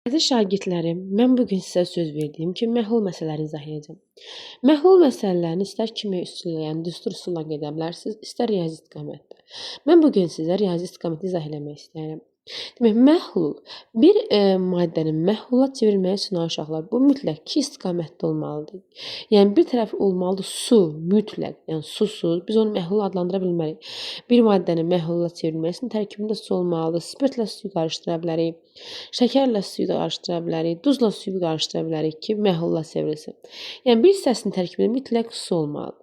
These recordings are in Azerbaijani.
Əziz şagirdlərim, mən bu gün sizə söz verdiyim kimi məhlul məsələlərini izah edəcəm. Məhlul məsələlərini istər kimi üsulla, yəni düstur üsulla gedə bilərsiniz, istər riyazi istiqamətdə. Mən bu gün sizə riyazi istiqamətdə izah eləmək istəyirəm. Demək, məhlul bir maddənin məhlula çevrilməyi üçün uşaqlar bu mütləq iki istiqamətdə olmalıdır. Yəni bir tərəfi olmalıdır su, mütləq, yəni susuz biz onu məhlul adlandıra bilmərik. Bir maddənin məhlula çevrilməsi üçün tərkibində su olmalıdır. Spirtlə suyu qarışdıra bilərik. Şəkərlə suyu da qarışdıra bilərik. Duzla suyu qarışdıra bilərik ki, məhlula çevrilsin. Yəni bir hissəsinin tərkibində mütləq su olmalıdır.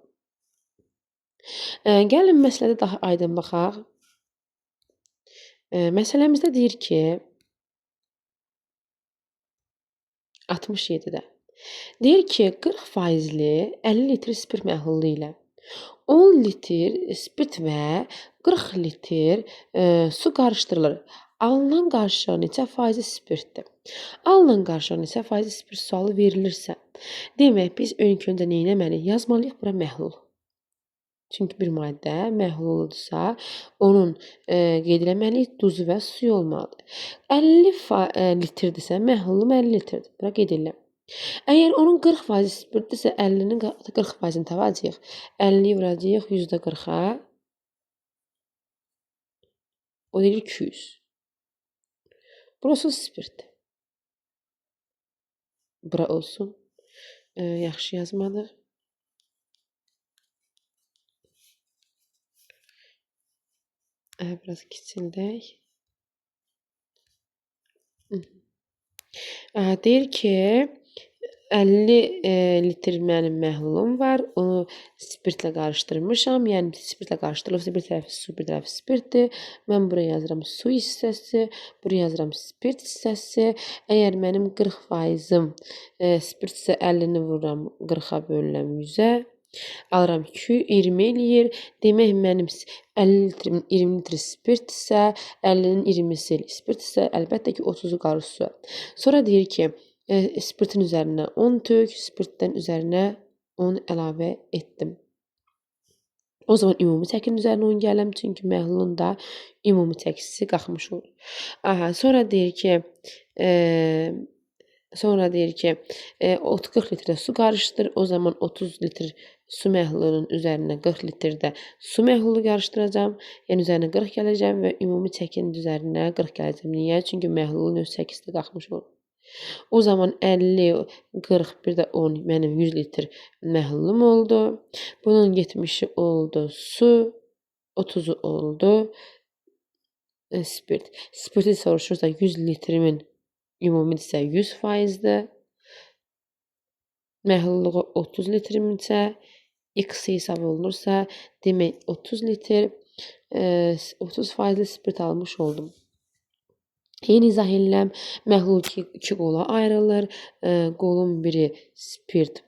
Gəlin məsələdə daha aydın baxaq. Məsələmizdə deyir ki, 67-də. Deyir ki, 40%-li 50 litr spirt məhlulu ilə 10 litr spirt və 40 litr su qarışdırılır. Alınan qarışıq neçə faizi spirtdir? Alınan qarışıq neçə faizi spirt sualı verilirsə, demək biz ilk öncə nə etməliyik? Yazmalıyıq bura məhlul. Çünki bir maddə məhluludursa, onun qeyd eləməliyik duzu və suyu olmalıdır. 50 litrdirsə, məhlulum 50 litrdir. Bura qeyd edirəm. Əgər onun 40% spirtdirsə, 50-nin 40%-ni tapacağıq. 50-yi vuracağıq 100-də 40-a. O deyir 200. Burası spirtdir. Bura olsun. Yaxşı yazmadıq. Biraz kiçildək. Deyir ki, 50 litr mənim məhlulum var. Onu spirtlə qarışdırmışam. Yəni spirtlə qarışdırılırsa bir tərəfi su, bir tərəfi spirtdir. Mən buraya yazıram su hissəsi, buraya yazıram spirt hissəsi. Əgər mənim 40%-im spirtsə 50-ni vururam 40-a bölürəm 100-ə. Alıram 20 eləyir. Demək mənim 50 litrimin 20 litri spirtdirsə, 50-nin 20-si spirtdirsə, əlbəttə ki 30-u qarı su. Sonra deyir ki, spirtin üzərinə 10 tök, spirtdən üzərinə 10 əlavə etdim. O zaman ümumi çəkinin üzərinə 10 gələm, çünki məhlulun da ümumi çəkisi qalxmış olur. Sonra deyir ki, 40 litrə su qarışdır. O zaman 30 litr su məhlulunun üzərinə 40 litr də su məhlulu qarışdıracağam. Yəni üzərinə 40 gələcəm və ümumi çəkinin üzərinə 40 gələcəm. Niyə? Çünki məhlulun öz çəkisi də qalxmış olur. O zaman 50, 40, bir də 10 mənim 100 litr məhlulum oldu. Bunun 70-i oldu su, 30-u oldu spirt. Spirti soruşursa 100 litrimin ümumidirsə 100%-dir. Məhlulluğu 30 litriminsə, x hesab olunursa, demək 30 litr 30%-li spirt almış oldum. Yeni izah edirəm. Məhlul 2 qola ayrılır. Qolun biri spirt,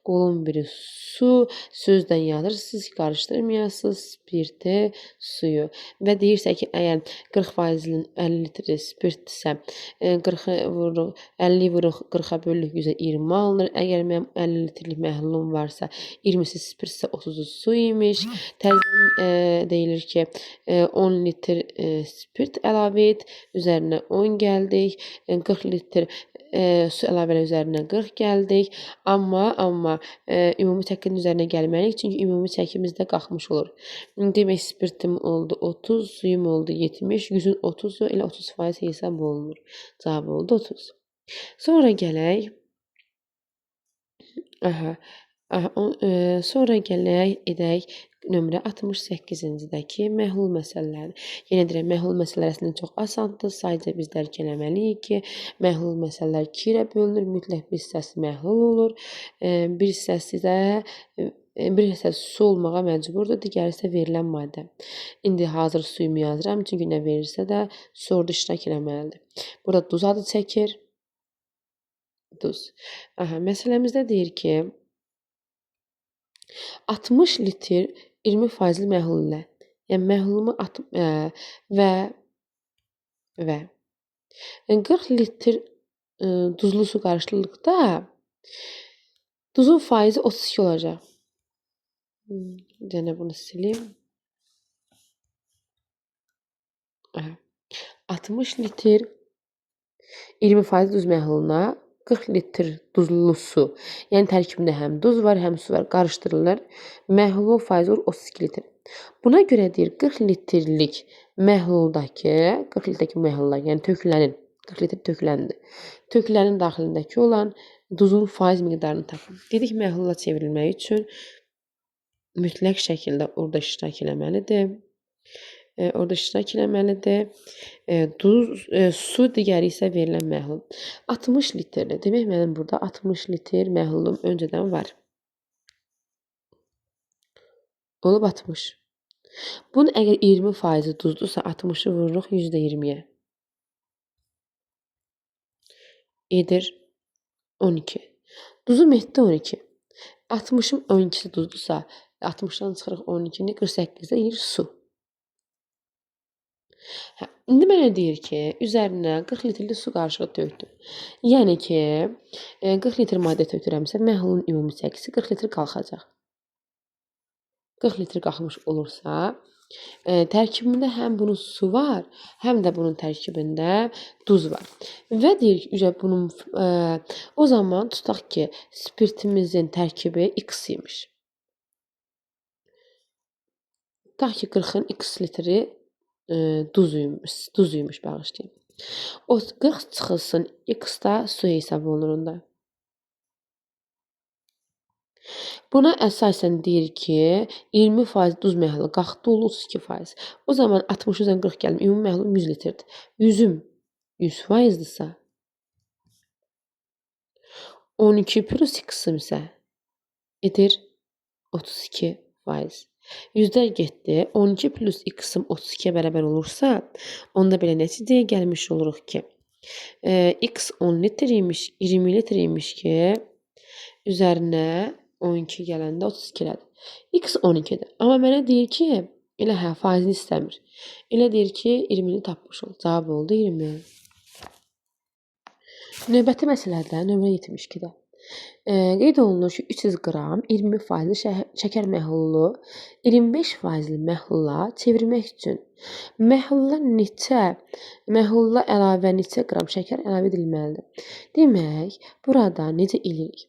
qolun biri su. Sözdən yazırsınız ki, qarışdırmayasınız spirti, suyu. Və deyirsə ki, əgər 40%-nin 50 litri spirtdirsə, 50 vuruq 40-a bölürük 100-ə 20 alınır. Əgər mənim 50 litrlik məhlulum varsa, 20-si spirtsə 30-u su imiş. Təzədən deyilir ki, 10 litr spirt əlavə et, üzərinə 10 gəldik. 40 litr su əlavələ üzərinə 40 gəldik. Amma ümumi çəkinin üzərinə gəlməliyik, çünki ümumi çəkimiz də qalxmış olur. Demək spirtim oldu 30, suyum oldu 70, 100-ün 30-u elə 30% hesab olunur. Cavab oldu 30. Sonra gələk edək nömrə 68-ci-dəki məhlul məsələlərini. Yenə deyirəm, məhlul məsələsindən çox asandır. Sadəcə biz dərk eləməliyik ki, məhlul məsələlər 2 ilə bölünür. Mütləq bir hissəsi məhlul olur. Bir hissəsi su olmağa məcburdur. Digəri isə verilən maddə. İndi hazır suyumu yazıram. Çünki nə verirsə də su orada iştirak eləməlidir. Burada duz adı çəkir. Duz. Məsələmizdə deyir ki, 60 litr 20%-li məhlul ilə, yəni məhlulumu və 40 litr duzlu su qarışdırıldıqda duzun faizi 32 olacaq. Yenə bunu silim. 60 litr 20% duz məhluluna 40 litr duzlu su. Yəni tərkibində həm duz var, həm su var. Qarışdırılır. Məhlulun faizi olur 32 litr. Buna görə deyir 40 litrlik məhluldakı, 40 litrlik məhlullar, yəni tökülənin, 40 litr töküləndir. Tökülənin daxilindəki olan duzun faiz miqdarını tapın. Dedik məhlula çevrilmək üçün mütləq şəkildə orada iştirak eləməlidir. Su digəri isə verilən məhlul. 60 litrdir. Demək mənim burada 60 litr məhlulum öncədən var. Olub 60. Bunun əgər 20% duzdursa 60-ı vururuq %20-yə. Edir 12. Duzum etdi 12. 60-ın 12-si duzdursa 60-dan çıxırıq 12-ni 48-də edir su. İndi mənə deyir ki, üzərinə 40 litrlik su qarışığı tökdüm. Yəni ki, 40 litr maddə tökürəmsə, məhlulun ümumi çəkisi 40 litr qalxacaq. 40 litr qalxmış olursa, tərkibində həm bunun su var, həm də bunun tərkibində duz var. Və deyir ki, bunun o zaman tutaq ki, spirtimizin tərkibi X imiş. Tutaq ki, 40-ın X litri duz imiş, bağışlayın. O 40 çıxılsın X da su hesab olunur onda. Buna əsasən deyir ki, 20% duz məhlulu qalxdı olur 32%. O zaman 60 üzərin 40 gəldim. Ümumi məhlul 100 litrdir. 100-üm 100%dirsə 12 plus X-im isə edir 32%. Yüzlər getdi. 12 plus X-im 32-yə bərabər olursa, onda belə nəticəyə gəlmiş oluruq ki, X 10 litr imiş, 20 litr imiş ki, üzərinə 12 gələndə 32-lədir. X 12-dir. Amma mənə deyir ki, elə faizini istəmir. Elə deyir ki, 20-ni tapmış ol. Cavab oldu 20. Növbəti məsələdə, nömrə 72-də. Qeyd olunur ki, 300 qram 20% şəkər məhlulu 25% məhlula çevirmək üçün məhlula əlavə neçə qram şəkər əlavə edilməlidir? Demək, burada necə eləyirik?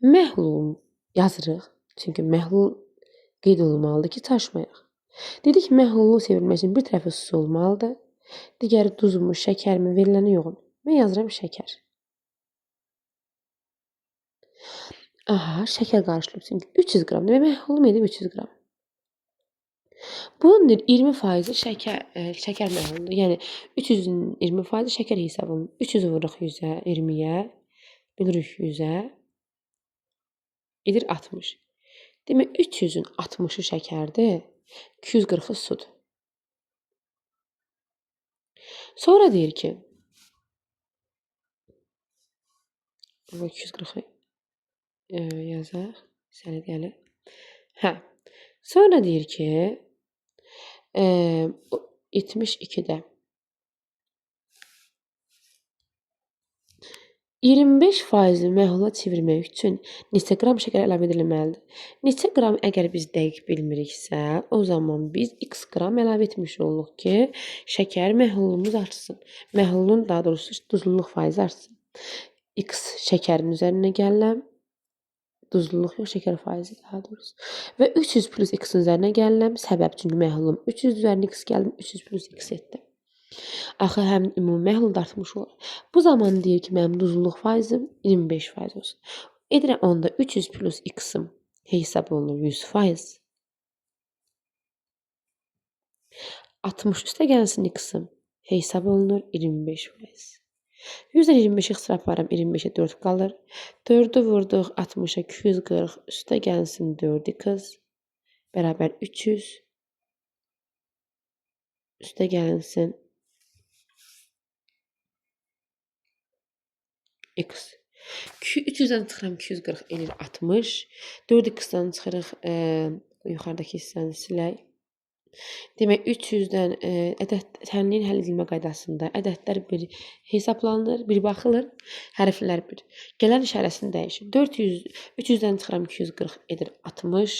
Məhlul yazırıq. Çünki məhlul qeyd olunmalıdır ki, çaşmayaq. Dedik, məhlulu çevirmək üçün bir tərəfi su olmalıdır. Digəri duzmu, şəkərmi, veriləni yoxdur. Mən yazıram şəkər. Aha, şəkər qarışdırılıb. Çünki 300 qram. Demək, məhlulum edib 300 qram. Bunun 20% şəkər məhluludur. Yəni 300-ün 20% şəkər hesab olunur. 300 vururuq 100-ə, 20-yə, bölürük 100-ə, edir 60. Demək, 300-ün 60-ı şəkərdir, 240-ı sudur. Sonra deyir ki, 240-ı yazaq, sənəd gəlir. Sonra deyir ki, 72-də 25% məhlula çevirmək üçün neçə qram şəkər əlavə edilməlidir? Neçə qram əgər biz dəqiq bilmiriksə, o zaman biz x qram əlavə etmiş oluruq ki, şəkər məhlulumuz artsın. Məhlulun, daha doğrusu duzluluq faizi artsın. X şəkərin üzərinə gəlirəm. Duzluluq yox, şəkər faizi daha doğrusu. Və 300 plus x-in üzərinə gəlirəm. Səbəb, çünki məhlulum 300 üzərinə x gəldim, 300 plus x etdim. Axı həm ümumi məhlul da artmış olur. Bu zaman deyir ki, mənim duzluluq faizim 25% olsun. Edirəm onda 300 plus x-im hesab olunur 100%. 60 üstə gəlsin x-im hesab olunur 25%. 100-dən 25 ixtiraf varam, 25-ə 4 qalır. 4-ü vurduq 60-a 240, üstə gəlsin 4x, bərabər 300. Üstə gəlsin x. 300-dən çıxıram 240 edir 60. 4x-dən çıxırıq yuxarıdakı hissəni silək. Demək 300-dən ədəd tənliyin həll edilmə qaydasında ədədlər bir hesablanır, bir baxılır, hərflər bir. Gələn işarəsini dəyişir. 300-dən çıxıram 240 edir 60.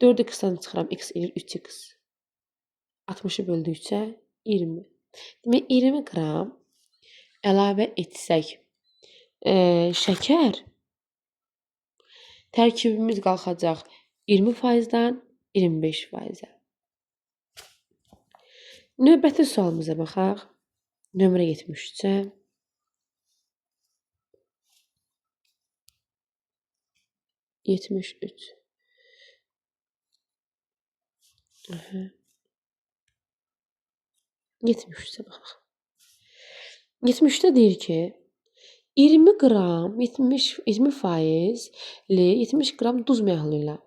4x-dən çıxıram x edir 3x. 60-ı böldükcə 20. Demək 20 qram əlavə etsək şəkər tərkibimiz qalxacaq 20%-dən 25%-ə. Növbəti sualımıza baxaq. Nömrə 73-ə. Yetmiş üç. 73-ə baxaq. 73-də deyir ki, 20 qram 20%li 70 qram duz məhlulu ilə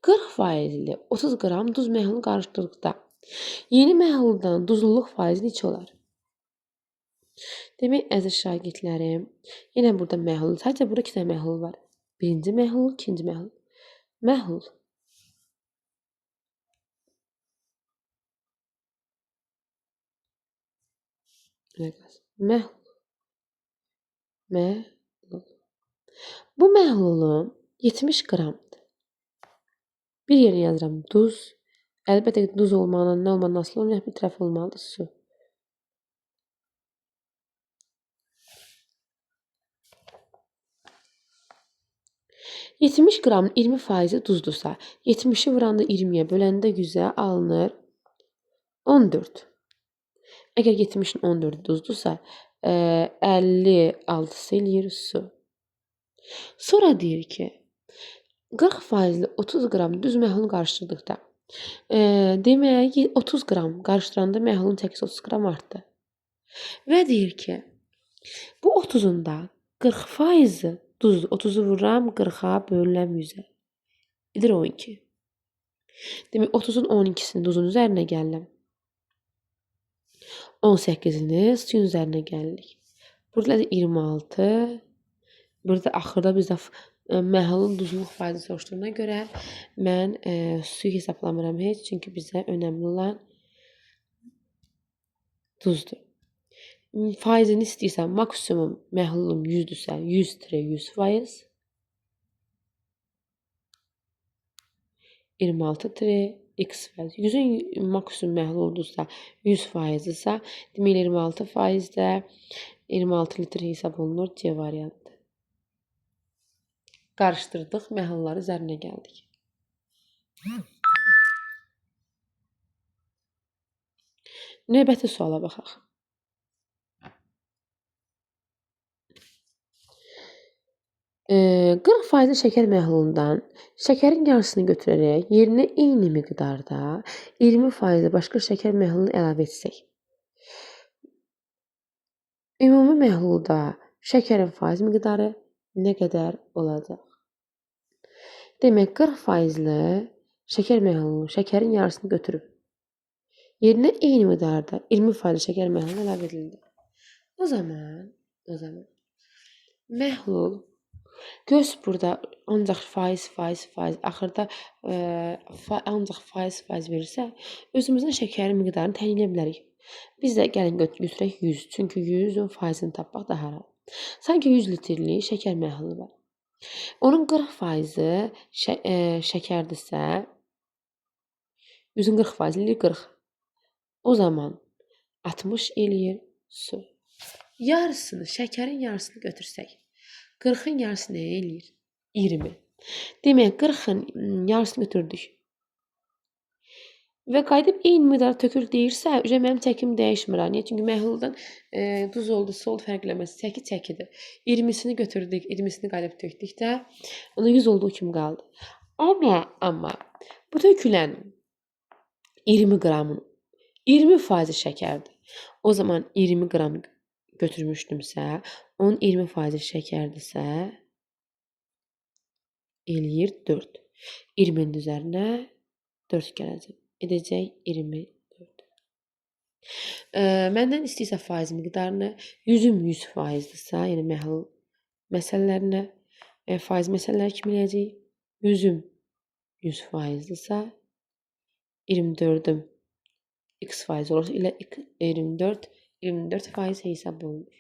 40%li 30 qram duz məhlulu qarışdırdıqda yeni məhluldan duzluluq faizi neçə olar? Demək, əziz şagirdlərim, yenə burada məhlul, sadəcə burada 2 dənə məhlul var. Birinci məhlul, ikinci məhlul. Məhlul. Məhlul. Bu məhlulun 70 qramdır. Bir yerə yazıram duz. Əlbəttə ki, duz olmağından nə olmadan asılı olmayaq, bir tərəf olmalıdır su. %70 qramın 20% duzdursa, 70-i vuranda 20-yə böləndə 100-ə alınır 14. Əgər 70-in 14-ü duzdursa, 56-sı eləyir su. Sonra deyir ki, 40%li 30 qram düz məhlul qarışdırdıqda, demək 30 qram qarışdıranda məhlulun çəkisi 30 qram artdı. Və deyir ki, bu 30-un da 40%-i duzdur. 30-u vururam 40-a bölürəm 100-ə. Edir 12. Demək 30-un 12-sini duzun üzərinə gəlirəm. 18-ini suyun üzərinə gəlirik. Burada da 26. Burada axırda bizdə məhlulun duzluq faizi soruşduğuna görə mən suyu hesablamıram heç. Çünki bizə önəmli olan duzdur. Faizini istəyirsən, maksimum məhlulum 100-dürsə, 100-100%. 26-x%. 100-ün maksimum məhluludursa, 100%-dirsə, demək 26%-də 26 litr hesab olunur C variantı. Qarışdırdıq, məhlulları üzərinə gəldik. Növbəti suala baxaq. %40% şəkər məhlulundan şəkərin yarısını götürərək yerinə eyni miqdarda 20% başqa şəkər məhlulunu əlavə etsək, ümumi məhlulda şəkərin faiz miqdarı nə qədər olacaq? Demək, 40%li şəkər məhlulunun şəkərin yarısını götürüb yerinə eyni miqdarda 20% şəkər məhlulu əlavə edildi. O zaman məhlul göz burada ancaq faiz, axırda ancaq faiz verirsə, özümüzün şəkərin miqdarını təyin edə bilərik. Biz də gəlin götürək 100, çünki 100-ün faizini tapmaq daha rahat. Sanki 100 litrli şəkər məhlulu var. Onun 40% şəkərdirsə, 100-ün 40% eləyir 40. O zaman 60 eləyir su. Yarısını, şəkərin yarısını götürsək, 40-ın yarısı nə eləyir? 20. Demək, 40-ın yarısını götürdük. Və qayıdıb eyni miqdarda tökür deyirsə, mənim çəkim dəyişmir. Niyə? Çünki məhluldan duz oldu, su oldu, fərq eləməz. Çəki çəkidir. 20-sini götürdük, 20-sini qayıdıb tökdükdə, ona 100 olduğu kimi qaldı. Amma bu tökülən 20 qramın 20% şəkərdir. O zaman 20 qram götürmüşdümsə, onun 20% şəkərdirsə, eləyir 4. 20-nin üzərinə 4 gələcək. Edəcək 24. Məndən istəyirsə faiz miqdarını 100-üm 100%-dirsə, yəni məhlul məsələlərinə faiz məsələləri kimi eləyəcək. 100-üm 100%-dirsə, 24-üm x% olursa, elə 24% hesab olunur.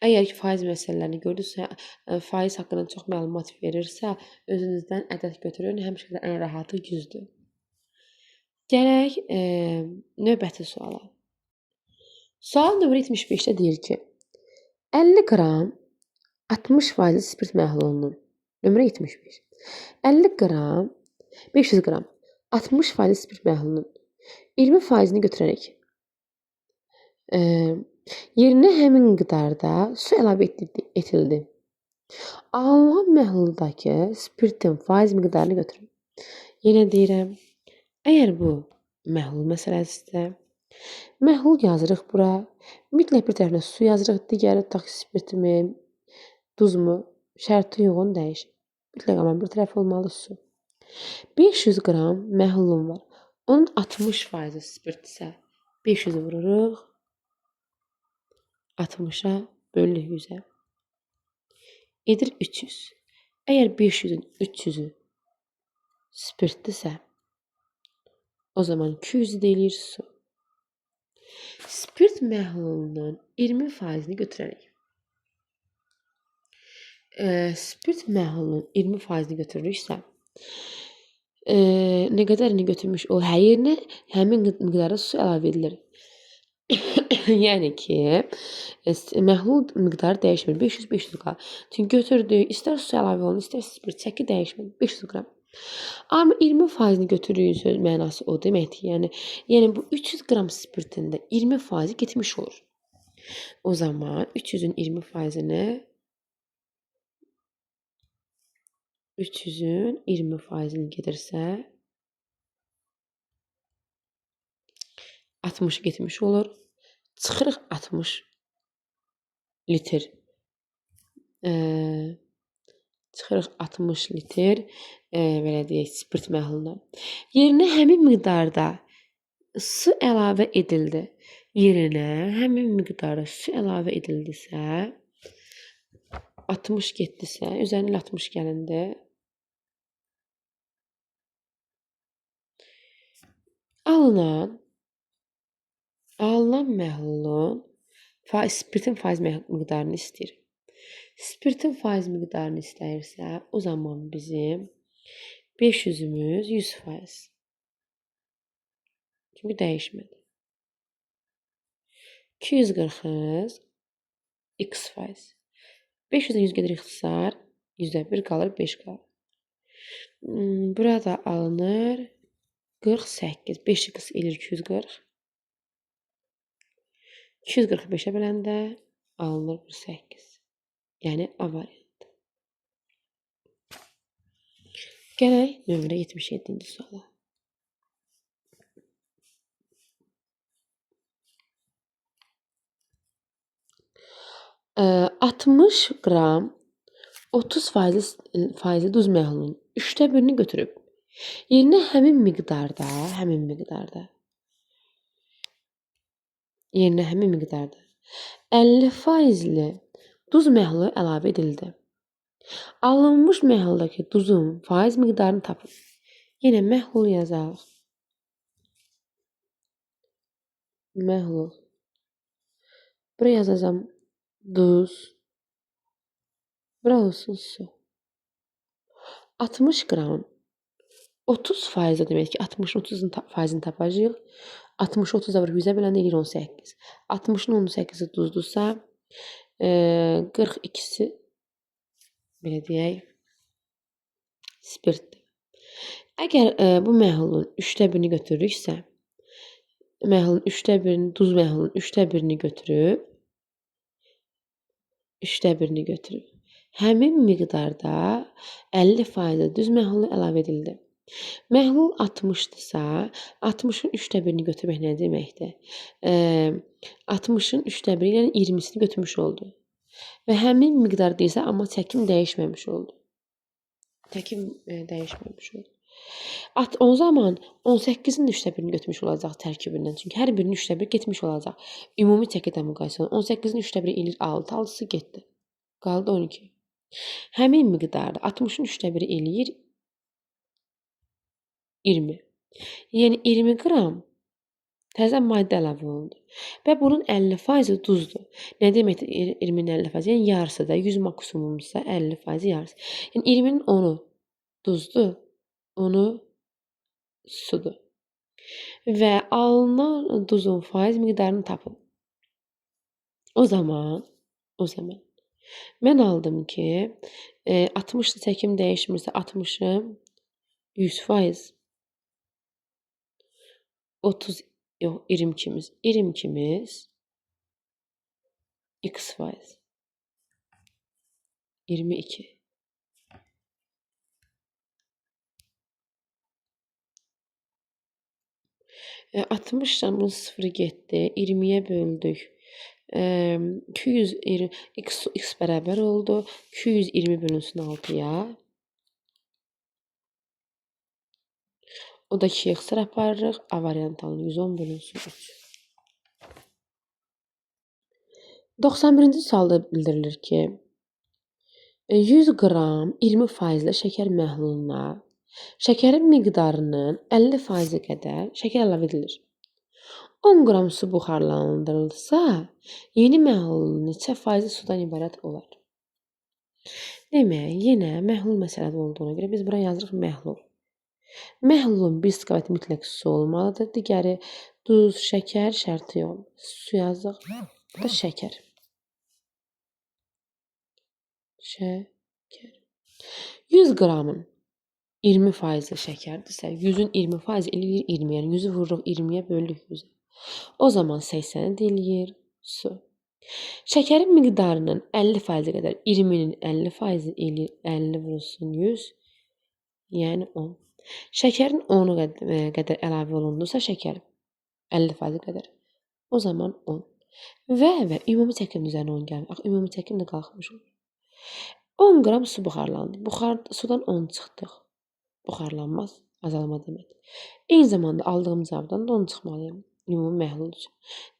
Əgər ki, faiz məsələlərini görürsə, faiz haqqında çox məlumat verirsə, özünüzdən ədəd götürün, həmişə ən rahatı 100-dür. Gələk növbəti suala. Sual nömrə 75-də deyir ki, 50 qram 60% spirt məhlulunun nömrə 71. 50 qram 500 qram 60% spirt məhlulunun 20%-ni götürərək yerinə həmin miqdarda su əlavə edildi. Alınan məhluldakı spirtin faiz miqdarını götürün. Yenə deyirəm, əgər bu məhlul məsələsidirsə, məhlul yazırıq bura. Mütləq bir tərəfinə su yazırıq, digəri tutaq ki, spirtmi, duzmu, şərti uyğun dəyişir. Mütləq amma bir tərəf olmalı su. 500 qram məhlulum var. Onun 60% spirtdirsə, 500-ü vururuq 60-a bölürük 100-ə. Edir 300. Əgər 500-ün 300-ü spirtdirsə, o zaman 200-ü deyilir su. Spirt məhlulunun 20%-ni götürərək. Spirt məhlulunun 20%-ni götürürüksə, nə qədərini götürmüş o yerinə həmin miqdarda su əlavə edilir. Yəni ki, məhlul miqdarı dəyişmir. 500 qram. Çünki götürdük, istər su əlavə olun, istər spirt çəki dəyişmir. 500 qram. Amma 20%-ni götürürük söz mənası o deməkdir. Yəni bu 300 qram spirtində 20% getmiş olur. O zaman 300-ün 20%-ni gedirsə 60 getmiş olur. Çıxırıq 60 litr. Çıxırıq 60 litr belə deyək, spirt məhluluna. Yerinə həmin miqdarda su əlavə edildi. Yerinə həmin miqdarda su əlavə edildisə, 60 getdisə, üzərinə 60 gəlindi. Alınan məhlulun spirtin faiz miqdarını istəyir. Spirtin faiz miqdarını istəyirsə, o zaman bizim 500-ümüz 100%. Çünki dəyişmədi. 240-ız x%. 500-dən 100 gedir ixtisar, 100-də 1 qalır, 5 qalır. Burada alınır 48. 5x eləyir 240. 245-ə böləndə alınır 48. Yəni A variantı. Gələk nömrə 77-ci suala. Ə, 60 qram 30% duz məhlulunun 1/3-ni götürüb. Yerinə həmin miqdarda 50%-li duz məhlulu əlavə edildi. Alınmış məhluldakı duzun faiz miqdarını tapın. Yenə məhlul yazaq. Məhlul. Bura yazacağam duz. Bura olsun su. 60 qram 30% demək ki, 60-ın 30%-ni tapacağıq. 60-ı 30-a vurub 100-ə böləndə eləyir 18. 60-ın 18-i duzdursa, 42-si belə deyək, spirtdir. Əgər bu məhlulun 1/3-ni götürürüksə, duz məhlulun 1/3-ni götürüb, həmin miqdarda 50% duz məhlulu əlavə edildi. Məhlul 60-dırsa, 60-ın 3/1-ni götürmək nə deməkdir? 60-ın 3/1, yəni 20-sini götürmüş oldu. Və həmin miqdar deyilsə, amma çəkim dəyişməmiş oldu. O zaman 18-in 3/1-ni götürmüş olacaq tərkibindən. Çünki hər birinin 3/1 getmiş olacaq. Ümumi çəkidən müqayisə 18-in 3/1 eləyir 6, 6-sı getdi. Qaldı 12. Həmin miqdarda 60-ın 3/1 eləyir 20. Yəni 20 qram təzə maddə əlavə olundu. Və bunun 50% duzdur. Nə deməkdir 20-nin 50%? Yəni yarısı da 100 maksimumsa 50% yarısı. Yəni 20-nin 10-u duzdur, 10-u sudur. Və alınan duzun faiz miqdarını tapın. O zaman mən aldım ki, 60-lı çəkim dəyişmirsə 60-ı 100%, 30 yox 22'miz x% 22. 60'dan bunun sıfırı getdi. 20'yə böldük. 220 x bərabər oldu. 220 bölünsün 6-ya. O da 2-yə xısar aparırıq. A variantı alınır. 110 bölünsün 3. 91-ci sualda bildirilir ki, 100 qram 20%-lə şəkər məhluluna şəkərin miqdarının 50% qədər şəkər əlavə edilir. 10 qram su buxarlandırılsa, yeni məhlul neçə faizi sudan ibarət olar? Demək, yenə məhlul məsələdə olduğuna görə biz bura yazırıq məhlul. Məhlulun bir istiqaməti mütləq su olmalıdır. Digəri duz, şəkər şərti yox. Su yazıq. Bu da şəkər. Şəkər. 100 qramın 20% şəkərdirsə, 100-ün 20% eləyir 20. Yəni 100-ü vururuq 20-yə bölürük 100-ə. O zaman 80 eləyir su. Şəkərin miqdarının 50% qədər 20-nin 50% eləyir 50 vurulsun 100, yəni 10. Şəkərin 10-u qədər əlavə olunursa şəkər 50% qədər. O zaman 10. Və ümumi çəkim üzərinə 10 gəlir. Axı ümumi çəkim də qalxmış olur. 10 qram su buxarlandı. Sudan 10 çıxdıq. Buxarlanmaz, azalma deməkdir. Eyni zamanda aldığım cavabdan da 10 çıxmalıyam. Ümumi məhlul üçün.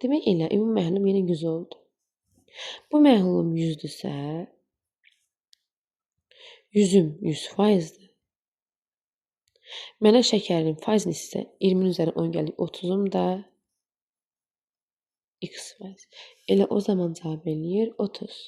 Demək elə ümumi məhlulum yenə 100 oldu. Bu məhlulum 100-dürsə, 100-üm 100%-dir. Mənə şəkərin faiz nisbəti 20-nin üzərinə 10 gəlir, 30-um da x%. Elə o zaman cavab eləyir 30.